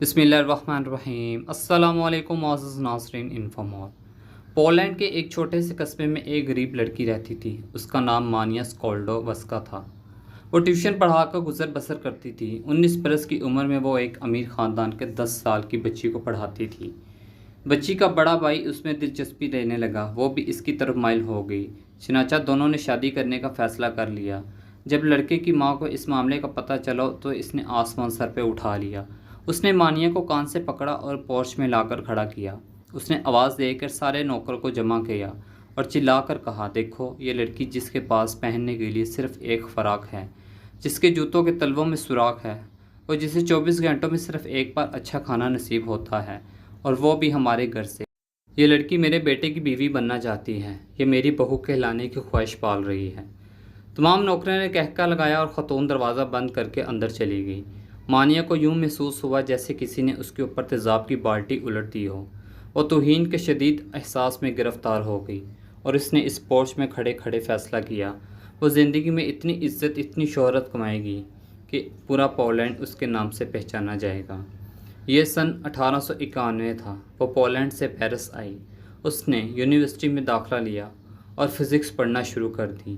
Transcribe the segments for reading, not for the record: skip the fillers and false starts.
بسم اللہ الرحمن الرحیم۔ السلام علیکم معزز ناظرین انفامور۔ پولینڈ کے ایک چھوٹے سے قصبے میں ایک غریب لڑکی رہتی تھی۔ اس کا نام مانیا سکولڈووسکا تھا۔ وہ ٹیوشن پڑھا کر گزر بسر کرتی تھی۔ 19 برس کی عمر میں وہ ایک امیر خاندان کے 10 سال کی بچی کو پڑھاتی تھی۔ بچی کا بڑا بھائی اس میں دلچسپی لینے لگا، وہ بھی اس کی طرف مائل ہو گئی۔ چنانچہ دونوں نے شادی کرنے کا فیصلہ کر لیا۔ جب لڑکے کی ماں کو اس معاملے کا پتہ چلا تو اس نے آسمان سر پہ اٹھا لیا۔ اس نے مانیا کو کان سے پکڑا اور پورچ میں لا کر کھڑا کیا۔ اس نے آواز دے کر سارے نوکروں کو جمع کیا اور چلا کر کہا، دیکھو یہ لڑکی جس کے پاس پہننے کے لیے صرف ایک فراق ہے، جس کے جوتوں کے تلووں میں سوراخ ہے، اور جسے 24 گھنٹوں میں صرف ایک بار اچھا کھانا نصیب ہوتا ہے، اور وہ بھی ہمارے گھر سے۔ یہ لڑکی میرے بیٹے کی بیوی بننا چاہتی ہے، یہ میری بہو کہلانے کی خواہش پال رہی ہے۔ تمام نوکروں نے کہکا لگایا اور خاتون دروازہ بند کر کے اندر چلی گئی۔ مانیا کو یوں محسوس ہوا جیسے کسی نے اس کے اوپر تیزاب کی بالٹی الٹ دی ہو۔ وہ توہین کے شدید احساس میں گرفتار ہو گئی اور اس نے اس پورچ میں کھڑے کھڑے فیصلہ کیا، وہ زندگی میں اتنی عزت، اتنی شہرت کمائے گی کہ پورا پولینڈ اس کے نام سے پہچانا جائے گا۔ یہ سن 1891 تھا۔ وہ پولینڈ سے پیرس آئی۔ اس نے یونیورسٹی میں داخلہ لیا اور فزکس پڑھنا شروع کر دی۔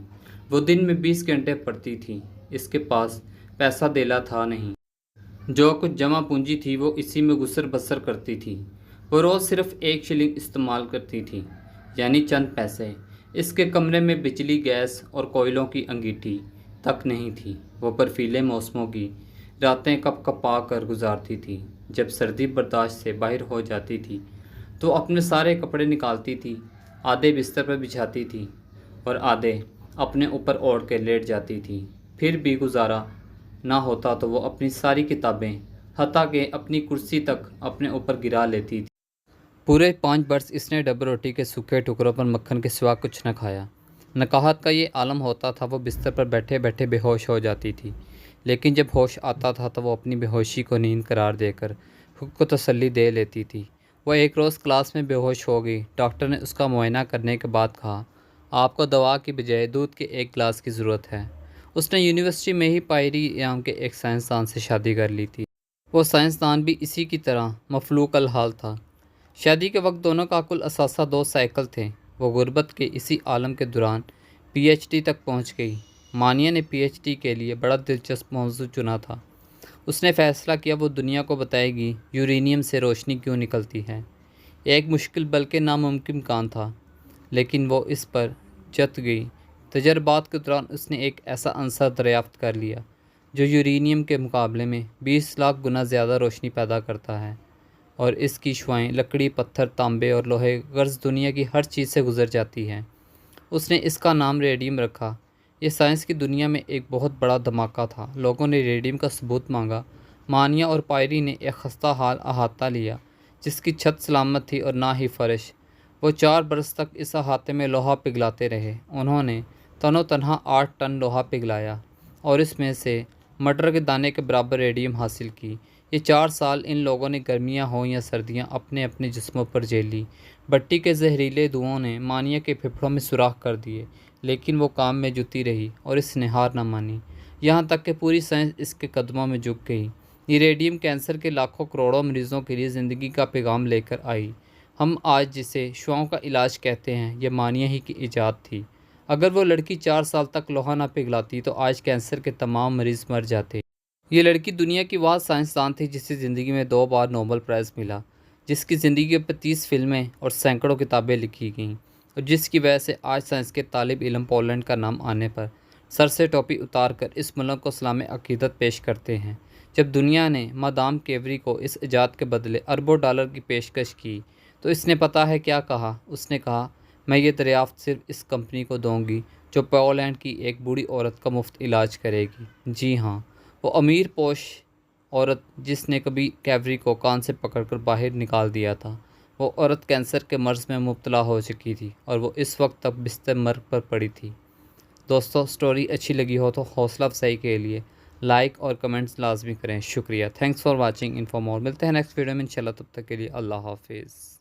وہ دن میں 20 گھنٹے پڑھتی تھی۔ اس کے پاس پیسہ دھیلا تھا نہیں۔ جو کچھ جمع پونجی تھی وہ اسی میں گزر بسر کرتی تھی۔ وہ روز صرف 1 شلنگ استعمال کرتی تھی، یعنی چند پیسے۔ اس کے کمرے میں بجلی، گیس اور کوئلوں کی انگیٹھی تک نہیں تھی۔ وہ برفیلے موسموں کی راتیں کپ کپا کر گزارتی تھی۔ جب سردی برداشت سے باہر ہو جاتی تھی تو اپنے سارے کپڑے نکالتی تھی، آدھے بستر پر بچھاتی تھی اور آدھے اپنے اوپر اوڑھ کے لیٹ جاتی تھی۔ پھر بھی گزارا نہ ہوتا تو وہ اپنی ساری کتابیں، حتیٰ کہ اپنی کرسی تک اپنے اوپر گرا لیتی تھی۔ پورے 5 برس اس نے ڈبل روٹی کے سوکھے ٹکڑوں پر مکھن کے سوا کچھ نہ کھایا۔ نکاحت کا یہ عالم ہوتا تھا، وہ بستر پر بیٹھے بیٹھے بے ہوش ہو جاتی تھی، لیکن جب ہوش آتا تھا تو وہ اپنی بے ہوشی کو نیند قرار دے کر خود کو تسلی دے لیتی تھی۔ وہ ایک روز کلاس میں بے ہوش ہو گئی۔ ڈاکٹر نے اس کا معائنہ کرنے کے بعد کہا، آپ کو دوا کی بجائے دودھ کے ایک گلاس کی ضرورت ہے۔ اس نے یونیورسٹی میں ہی پائری نام کے ایک سائنسدان سے شادی کر لی تھی۔ وہ سائنسدان بھی اسی کی طرح مفلوق الحال تھا۔ شادی کے وقت دونوں کا کل اثاثہ 2 سائیکل تھے۔ وہ غربت کے اسی عالم کے دوران پی ایچ ڈی تک پہنچ گئی۔ مانیا نے پی ایچ ڈی کے لیے بڑا دلچسپ موضوع چنا تھا۔ اس نے فیصلہ کیا وہ دنیا کو بتائے گی یورینیم سے روشنی کیوں نکلتی ہے۔ ایک مشکل بلکہ ناممکن کام تھا، لیکن وہ اس پر جت گئی۔ تجربات کے دوران اس نے ایک ایسا عنصر دریافت کر لیا جو یورینیم کے مقابلے میں 20 لاکھ گنا زیادہ روشنی پیدا کرتا ہے، اور اس کی شعاعیں لکڑی، پتھر، تانبے اور لوہے غرض دنیا کی ہر چیز سے گزر جاتی ہیں۔ اس نے اس کا نام ریڈیم رکھا۔ یہ سائنس کی دنیا میں ایک بہت بڑا دھماکہ تھا۔ لوگوں نے ریڈیم کا ثبوت مانگا۔ مانیا اور پائری نے ایک خستہ حال احاطہ لیا جس کی چھت سلامت تھی اور نہ ہی فرش۔ وہ 4 برس تک اس احاطے میں لوہا پگھلاتے رہے۔ انہوں نے تن و تنہا 8 ٹن لوہا پگھلایا اور اس میں سے مٹر کے دانے کے برابر ریڈیم حاصل کی۔ یہ 4 سال ان لوگوں نے گرمیاں ہوں یا سردیاں اپنے اپنے جسموں پر جھیلی۔ بٹی کے زہریلے دھوؤں نے مانیا کے پھیپھڑوں میں سوراخ کر دیے، لیکن وہ کام میں جتی رہی اور اس نے ہار نہ مانی، یہاں تک کہ پوری سائنس اس کے قدموں میں جھک گئی۔ یہ ریڈیم کینسر کے لاکھوں کروڑوں مریضوں کے لیے زندگی کا پیغام لے کر آئی۔ ہم آج جسے شعاعوں کا علاج کہتے ہیں، یہ مانیا ہی کی ایجاد تھی۔ اگر وہ لڑکی 4 سال تک لوہا نہ پگھلاتی تو آج کینسر کے تمام مریض مر جاتے۔ یہ لڑکی دنیا کی واحد سائنسدان تھی جسے زندگی میں 2 بار نوبل پرائز ملا، جس کی زندگی پر 30 فلمیں اور سینکڑوں کتابیں لکھی گئیں، اور جس کی وجہ سے آج سائنس کے طالب علم پولینڈ کا نام آنے پر سر سے ٹوپی اتار کر اس ملک کو سلام عقیدت پیش کرتے ہیں۔ جب دنیا نے مادام کیوری کو اس ایجاد کے بدلے اربوں ڈالر کی پیشکش کی تو اس نے پتہ ہے کیا کہا؟ اس نے کہا، میں یہ دریافت صرف اس کمپنی کو دوں گی جو پولینڈ کی ایک بوڑھی عورت کا مفت علاج کرے گی۔ جی ہاں، وہ امیر پوش عورت جس نے کبھی کیوری کو کان سے پکڑ کر باہر نکال دیا تھا، وہ عورت کینسر کے مرض میں مبتلا ہو چکی تھی اور وہ اس وقت تک بستر مرگ پر پڑی تھی۔ دوستو، سٹوری اچھی لگی ہو تو حوصلہ افزائی کے لیے لائک اور کمنٹس لازمی کریں۔ شکریہ۔ تھینکس فار واچنگ انفامور۔ ملتے ہیں نیکسٹ ویڈیو میں انشاءاللہ، تب تک کے لیے اللہ حافظ۔